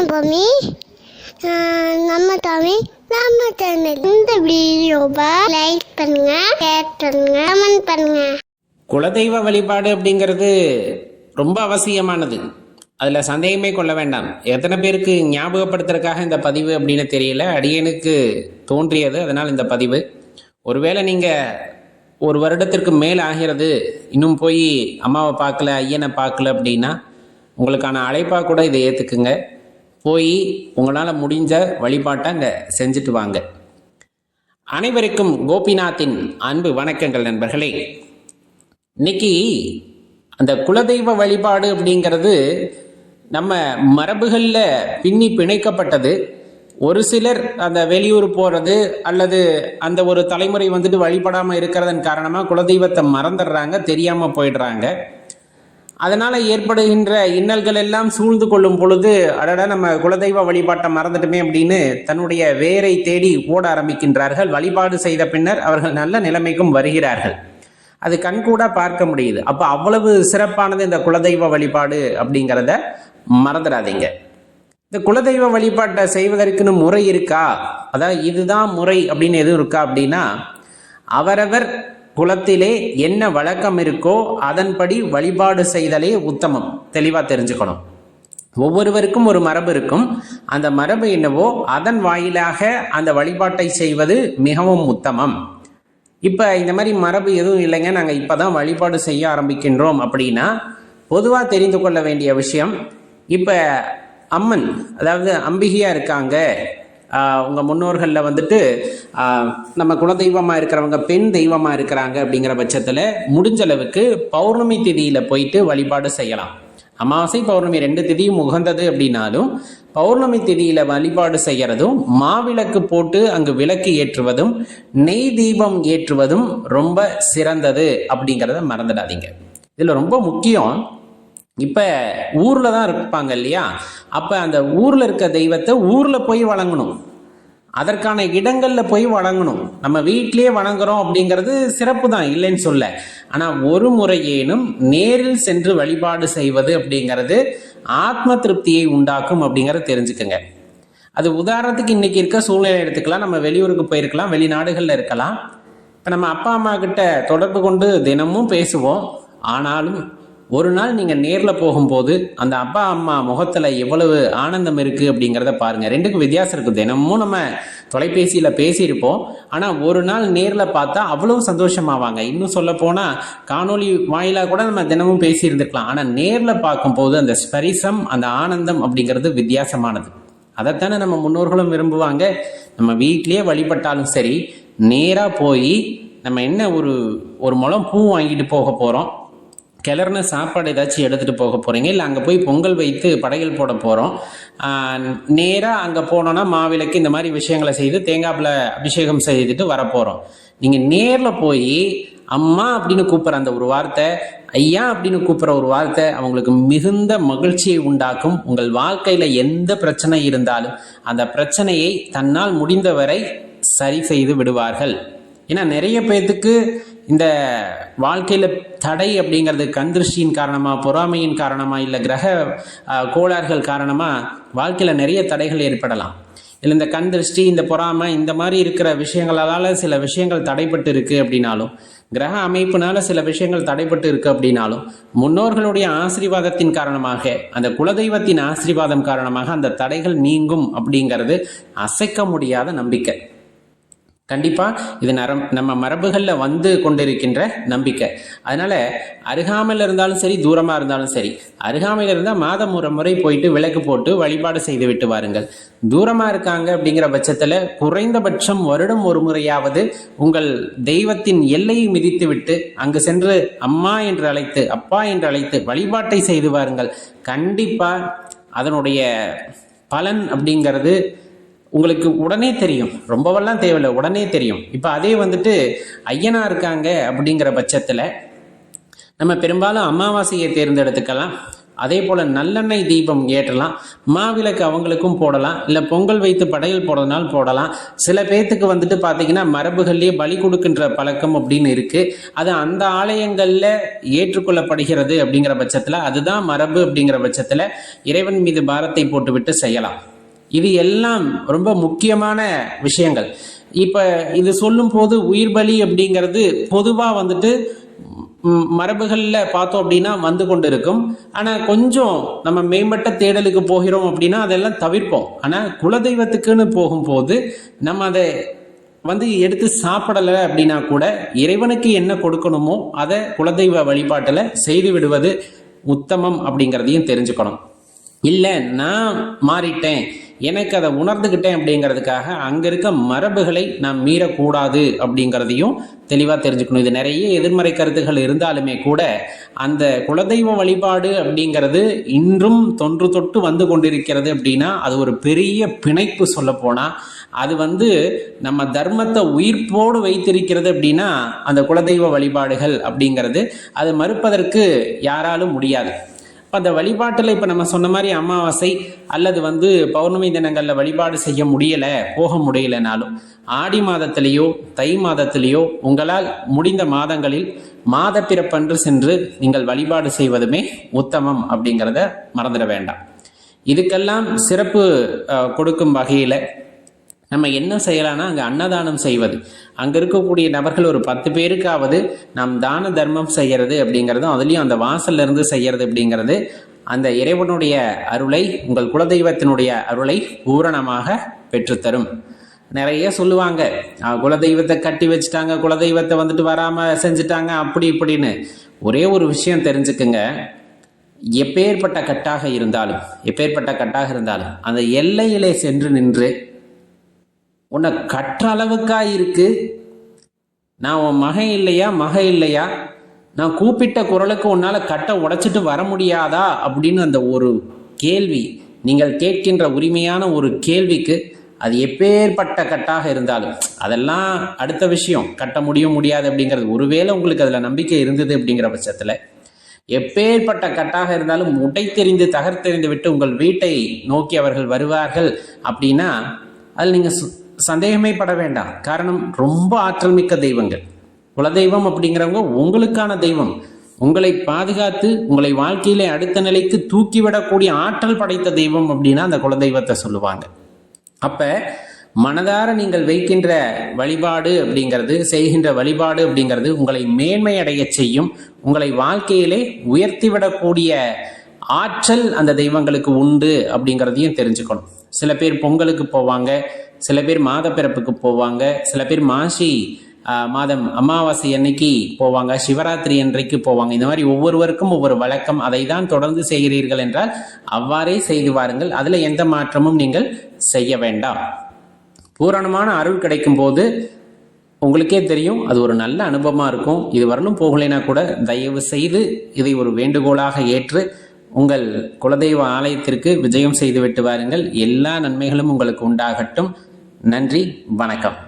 பூமி நம்ம தமிழ் நம்ம சேனல். இந்த வீடியோவை லைக் பண்ணுங்க, ஷேர் பண்ணுங்க, கமெண்ட் பண்ணுங்க. குலதெய்வ வழிபாடு அப்படிங்கிறது ரொம்ப அவசியமானது, அதில் சந்தேகமே கொள்ள வேண்டாம். எத்தனை பேருக்கு ஞாபகப்படுத்துறதுக்காக இந்த பதிவு அப்படின்னு தெரியல, அடியனுக்கு தோன்றியது, அதனால் இந்த பதிவு. ஒருவேளை நீங்கள் ஒரு வருடத்திற்கு மேல் ஆகிறது, இன்னும் போய் அம்மாவை பார்க்கல, ஐயனை பார்க்கல அப்படின்னா உங்களுக்கான அழைப்பாக கூட இதை ஏற்றுக்குங்க. போய் உங்களால் முடிஞ்ச வழிபாட்டை அங்கே செஞ்சுட்டு வாங்க. அனைவருக்கும் கோபிநாத்தின் அன்பு வணக்கங்கள் நண்பர்களே. இன்னைக்கு அந்த குலதெய்வ வழிபாடு அப்படிங்கிறது நம்ம மரபுகளில் பின்னி பிணைக்கப்பட்டது. ஒரு சிலர் அந்த வெளியூர் போகிறது அல்லது அந்த ஒரு தலைமுறை வழிபடாமல் இருக்கிறதன் காரணமாக குலதெய்வத்தை மறந்துடுறாங்க, தெரியாமல் போயிடுறாங்க. அதனால் ஏற்படுகின்ற இன்னல்கள் எல்லாம் சூழ்ந்து கொள்ளும் பொழுது, அடடா நம்ம குலதெய்வ வழிபாட்டை மறந்துட்டுமே அப்படின்னு தன்னுடைய வேரை தேடி ஓட ஆரம்பிக்கின்றார்கள். வழிபாடு செய்த பின்னர் அவர்கள் நல்ல நிலைமைக்கும் வருகிறார்கள். அது கண்கூட பார்க்க முடியுது. அப்போ அவ்வளவு சிறப்பானது இந்த குலதெய்வ வழிபாடு அப்படிங்கிறத மறந்துடாதீங்க. இந்த குலதெய்வ வழிபாட்டை செய்வதற்குன்னு முறை இருக்கா, அதாவது இதுதான் முறை அப்படின்னு எதுவும் இருக்கா அப்படின்னா, அவரவர் குலத்திலே என்ன வழக்கம் இருக்கோ அதன்படி வழிபாடு செய்தலே உத்தமம். தெளிவாக தெரிஞ்சுக்கணும். ஒவ்வொருவருக்கும் ஒரு மரபு இருக்கும். அந்த மரபு என்னவோ அதன் வாயிலாக அந்த வழிபாட்டை செய்வது மிகவும் உத்தமம். இப்போ இந்த மாதிரி மரபு எதுவும் இல்லைங்க, நாங்கள் இப்போ தான் வழிபாடு செய்ய ஆரம்பிக்கின்றோம் அப்படின்னா பொதுவாக தெரிந்து கொள்ள வேண்டிய விஷயம், இப்போ அம்மன் அதாவது அம்பிகையாக இருக்காங்க, உங்கள் முன்னோர்களில் நம்ம குலதெய்வமாக இருக்கிறவங்க பெண் தெய்வமாக இருக்கிறாங்க அப்படிங்கிற பட்சத்தில் முடிஞ்ச அளவுக்கு பௌர்ணமி திதியில் போயிட்டு வழிபாடு செய்யலாம். அமாவாசை பௌர்ணமி 2 திதியும் உகந்தது அப்படின்னாலும் பௌர்ணமி திதியில் வழிபாடு செய்கிறதும், மாவிளக்கு போட்டு அங்கு விளக்கு ஏற்றுவதும், நெய் தீபம் ஏற்றுவதும் ரொம்ப சிறந்தது அப்படிங்கிறத மறந்துடாதீங்க. இதில் ரொம்ப முக்கியம், இப்போ ஊரில் தான் இருப்பாங்க இல்லையா, அப்போ அந்த ஊரில் இருக்க தெய்வத்தை ஊரில் போய் வணங்கணும், அதற்கான இடங்களில் போய் வணங்கணும். நம்ம வீட்டிலேயே வணங்குறோம் அப்படிங்கிறது சிறப்பு தான், இல்லைன்னு சொல்ல. ஆனால் ஒரு முறையேனும் நேரில் சென்று வழிபாடு செய்வது அப்படிங்கிறது ஆத்ம திருப்தியை உண்டாக்கும் அப்படிங்கிறத தெரிஞ்சுக்கங்க. அது உதாரணத்துக்கு இன்னைக்கு இருக்க சூழ்நிலை எடுத்துக்கலாம். நம்ம வெளியூருக்கு போயிருக்கலாம், வெளிநாடுகளில் இருக்கலாம். இப்போ நம்ம அப்பா அம்மா கிட்ட தொடர்பு கொண்டு தினமும் பேசுவோம். ஆனாலும் ஒரு நாள் நீங்கள் நேரில் போகும்போது அந்த அப்பா அம்மா முகத்தில் எவ்வளவு ஆனந்தம் இருக்குது அப்படிங்கிறத பாருங்கள். ரெண்டுக்கும் வித்தியாசம் இருக்குது. தினமும் நம்ம தொலைபேசியில் பேசியிருப்போம், ஆனால் ஒரு நாள் நேரில் பார்த்தா அவ்வளவு சந்தோஷமாவாங்க. இன்னும் சொல்ல போனால் காணொலி வாயிலாக கூட நம்ம தினமும் பேசியிருந்துருக்கலாம். ஆனால் நேரில் பார்க்கும்போது அந்த ஸ்பரிசம், அந்த ஆனந்தம் அப்படிங்கிறது வித்தியாசமானது. அதைத்தானே நம்ம முன்னோர்களும் விரும்புவாங்க. நம்ம வீட்லேயே வழிபட்டாலும் சரி, நேராக போய் நம்ம என்ன ஒரு முழம் பூ வாங்கிட்டு போக போகிறோம், கிளறுன சாப்பாடு ஏதாச்சும் எடுத்துகிட்டு போக போகிறீங்க, இல்லை அங்கே போய் பொங்கல் வைத்து படையல் போட போகிறோம், நேராக அங்கே போனோன்னா மாவிளக்கு இந்த மாதிரி விஷயங்களை செய்து தேங்காய்ல அபிஷேகம் செய்துட்டு வரப்போகிறோம். நீங்கள் நேரில் போய் அம்மா அப்படின்னு கூப்பிட்ற அந்த ஒரு வார்த்தை, ஐயா அப்படின்னு கூப்பிட்ற ஒரு வார்த்தை அவங்களுக்கு மிகுந்த மகிழ்ச்சியை உண்டாக்கும். உங்கள் வாழ்க்கையில் எந்த பிரச்சனை இருந்தாலும் அந்த பிரச்சனையை தன்னால் முடிந்தவரை சரி செய்து விடுவார்கள். ஏன்னா நிறைய பேர்த்துக்கு இந்த வாழ்க்கையில் தடை அப்படிங்கிறது கண்திருஷ்டியின் காரணமாக, பொறாமையின் காரணமாக, இல்லை கிரக கோளாறுகள் காரணமாக வாழ்க்கையில் நிறைய தடைகள் ஏற்படலாம். இல்லை இந்த கண்திருஷ்டி, இந்த பொறாமை, இந்த மாதிரி இருக்கிற விஷயங்களால் சில விஷயங்கள் தடைப்பட்டு இருக்குது அப்படின்னாலும், கிரக அமைப்புனால சில விஷயங்கள் தடைப்பட்டு இருக்குது அப்படின்னாலும், முன்னோர்களுடைய ஆசீர்வாதத்தின் காரணமாக, அந்த குலதெய்வத்தின் ஆசீர்வாதம் காரணமாக அந்த தடைகள் நீங்கும் அப்படிங்கிறது அசைக்க முடியாத நம்பிக்கை. கண்டிப்பாக இது நம்ம மரபுகளில் வந்து கொண்டிருக்கின்ற நம்பிக்கை. அதனால் அருகாமையில் இருந்தாலும் சரி, தூரமாக இருந்தாலும் சரி, அருகாமையில் இருந்தால் மாதம் ஒரு முறை போயிட்டு விளக்கு போட்டு வழிபாடு செய்து விட்டு வாருங்கள். தூரமாக இருக்காங்க அப்படிங்கிற பட்சத்தில் குறைந்தபட்சம் வருடம் ஒரு முறையாவது உங்கள் தெய்வத்தின் எல்லையை மிதித்து விட்டு அங்கு சென்று அம்மா என்று அழைத்து, அப்பா என்று அழைத்து வழிபாட்டை செய்து வாருங்கள். கண்டிப்பாக அதனுடைய பலன் அப்படிங்கிறது உங்களுக்கு உடனே தெரியும். ரொம்பவெல்லாம் தேவையில்லை, உடனே தெரியும். இப்போ அதே ஐயனா இருக்காங்க அப்படிங்கிற பட்சத்தில் நம்ம பெரும்பாலும் அமாவாசையை தேர்ந்தெடுத்துக்கலாம். அதே போல் நல்லெண்ணெய் தீபம் ஏற்றலாம், மாவிளக்கு அவங்களுக்கும் போடலாம், இல்லை பொங்கல் வைத்து படையல் போடுறதுனால போடலாம். சில பேர்த்துக்கு வந்துட்டு பார்த்தீங்கன்னா மரபுகள்லேயே பலி கொடுக்கின்ற பழக்கம் அப்படின்னு இருக்குது. அது அந்த ஆலயங்களில் ஏற்றுக்கொள்ளப்படுகிறது அப்படிங்கிற பட்சத்தில், அதுதான் மரபு அப்படிங்கிற பட்சத்தில் இறைவன் மீது பாரத்தை போட்டுவிட்டு செய்யலாம். இது எல்லாம் ரொம்ப முக்கியமான விஷயங்கள். இப்போ இது சொல்லும் போது உயிர் பலி அப்படிங்கிறது பொதுவாக வந்துட்டு மரபுகளில் பார்த்தோம் அப்படின்னா வந்து கொண்டு இருக்கும். ஆனால் கொஞ்சம் நம்ம மேம்பட்ட தேடலுக்கு போகிறோம் அப்படின்னா அதெல்லாம் தவிர்ப்போம். ஆனால் குலதெய்வத்துக்குன்னு போகும்போது நம்ம அதை எடுத்து சாப்பிடலை அப்படின்னா கூட இறைவனுக்கு என்ன கொடுக்கணுமோ அதை குலதெய்வ வழிபாட்டில் செய்து விடுவது உத்தமம் அப்படிங்கிறதையும் தெரிஞ்சுக்கணும். இல்லை நான் மாறிட்டேன், எனக்கு அதை உணர்ந்துக்கிட்டேன் அப்படிங்கிறதுக்காக அங்கே இருக்க மரபுகளை நான் மீறக்கூடாது அப்படிங்கிறதையும் தெளிவாக தெரிஞ்சுக்கணும். இது நிறைய எதிர்மறை கருத்துகள் இருந்தாலுமே கூட அந்த குலதெய்வ வழிபாடு அப்படிங்கிறது இன்றும் தொன்று தொட்டு வந்து கொண்டிருக்கிறது அப்படின்னா அது ஒரு பெரிய பிணைப்பு. சொல்ல போனால் அது நம்ம தர்மத்தை உயிர்ப்போடு வைத்திருக்கிறது அப்படின்னா அந்த குலதெய்வ வழிபாடுகள் அப்படிங்கிறது அது மறுப்பதற்கு யாராலும் முடியாது. அந்த வழிபாட்டில் இப்போ நம்ம சொன்ன மாதிரி அமாவாசை அல்லது பௌர்ணமி தினங்களில் வழிபாடு செய்ய முடியலை, போக முடியலைனாலும் ஆடி மாதத்திலேயோ தை மாதத்திலேயோ உங்களால் முடிந்த மாதங்களில் மாத பிறப்பன்று சென்று நீங்கள் வழிபாடு செய்வதுமே உத்தமம் அப்படிங்கிறத மறந்துட வேண்டாம். இதுக்கெல்லாம் சிறப்பு கொடுக்கும் வகையில் நம்ம என்ன செய்யலாம்னா அங்கே அன்னதானம் செய்வது, அங்கே இருக்கக்கூடிய நபர்கள் ஒரு 10 பேருக்காவது நாம் தான தர்மம் செய்கிறது அப்படிங்கிறதும் அதுலேயும் அந்த வாசல்ல இருந்து செய்கிறது அப்படிங்கிறது அந்த இறைவனுடைய அருளை, உங்கள் குலதெய்வத்தினுடைய அருளை பூரணமாக பெற்றுத்தரும். நிறைய சொல்லுவாங்க, குலதெய்வத்தை கட்டி வச்சுட்டாங்க, குலதெய்வத்தை வராமல் செஞ்சுட்டாங்க அப்படி இப்படின்னு. ஒரே ஒரு விஷயம் தெரிஞ்சுக்குங்க, எப்பேற்பட்ட கட்டாக இருந்தாலும் அந்த எல்லையிலே சென்று நின்று உன்னை கற்ற அளவுக்கா இருக்கு, நான் உன் மகன் இல்லையா, நான் கூப்பிட்ட குரலுக்கு உன்னால் கட்டை உடைச்சிட்டு வர முடியாதா அப்படின்னு அந்த ஒரு கேள்வி, நீங்கள் கேட்கின்ற உரிமையான ஒரு கேள்விக்கு அது எப்பேற்பட்ட கட்டாக இருந்தாலும், அதெல்லாம் அடுத்த விஷயம், கட்ட முடியாது அப்படிங்கிறது. ஒருவேளை உங்களுக்கு அதில் நம்பிக்கை இருந்தது அப்படிங்கிற பட்சத்தில் எப்பேற்பட்ட கட்டாக இருந்தாலும் உடைத்தெறிந்து தகர்த்தெறிந்து விட்டு உங்கள் வீட்டை நோக்கி அவர்கள் வருவார்கள் அப்படின்னா அதில் நீங்கள் சந்தேகமே பட வேண்டாம். காரணம், ரொம்ப ஆற்றல் மிக்க தெய்வங்கள். குலதெய்வம் அப்படிங்கிறவங்க உங்களுக்கான தெய்வம். உங்களை பாதுகாத்து உங்களை வாழ்க்கையிலே அடுத்த நிலைக்கு தூக்கிவிடக்கூடிய ஆற்றல் படைத்த தெய்வம் அப்படின்னா அந்த குலதெய்வத்தை சொல்லுவாங்க. அப்ப மனதார நீங்கள் வைக்கின்ற வழிபாடு அப்படிங்கிறது, செய்கின்ற வழிபாடு அப்படிங்கிறது உங்களை மேன்மை அடைய செய்யும். உங்களை வாழ்க்கையிலே உயர்த்திவிடக்கூடிய ஆற்றல் அந்த தெய்வங்களுக்கு உண்டு அப்படிங்கிறதையும் தெரிஞ்சுக்கணும். சில பேர் பொங்கலுக்கு போவாங்க, சில பேர் மாத பிறப்புக்கு போவாங்க, சில பேர் மாசி மாதம் அமாவாசை அன்னைக்கு போவாங்க, சிவராத்திரி அன்றைக்கு போவாங்க. இந்த மாதிரி ஒவ்வொருவருக்கும் ஒவ்வொரு வழக்கம். அதை தான் தொடர்ந்து செய்கிறீர்கள் என்றால் அவ்வாறே செய்து வாருங்கள். அதில் எந்த மாற்றமும் நீங்கள் செய்ய வேண்டாம். பூரணமான அருள் கிடைக்கும் போது உங்களுக்கே தெரியும், அது ஒரு நல்ல அனுபவமாக இருக்கும். இது வரணும் போகலைன்னா கூட தயவு செய்து இதை ஒரு வேண்டுகோளாக ஏற்று உங்கள் குலதெய்வ ஆலயத்திற்கு விஜயம் செய்துவிட்டு வாருங்கள். எல்லா நன்மைகளும் உங்களுக்கு உண்டாகட்டும். நன்றி, வணக்கம்.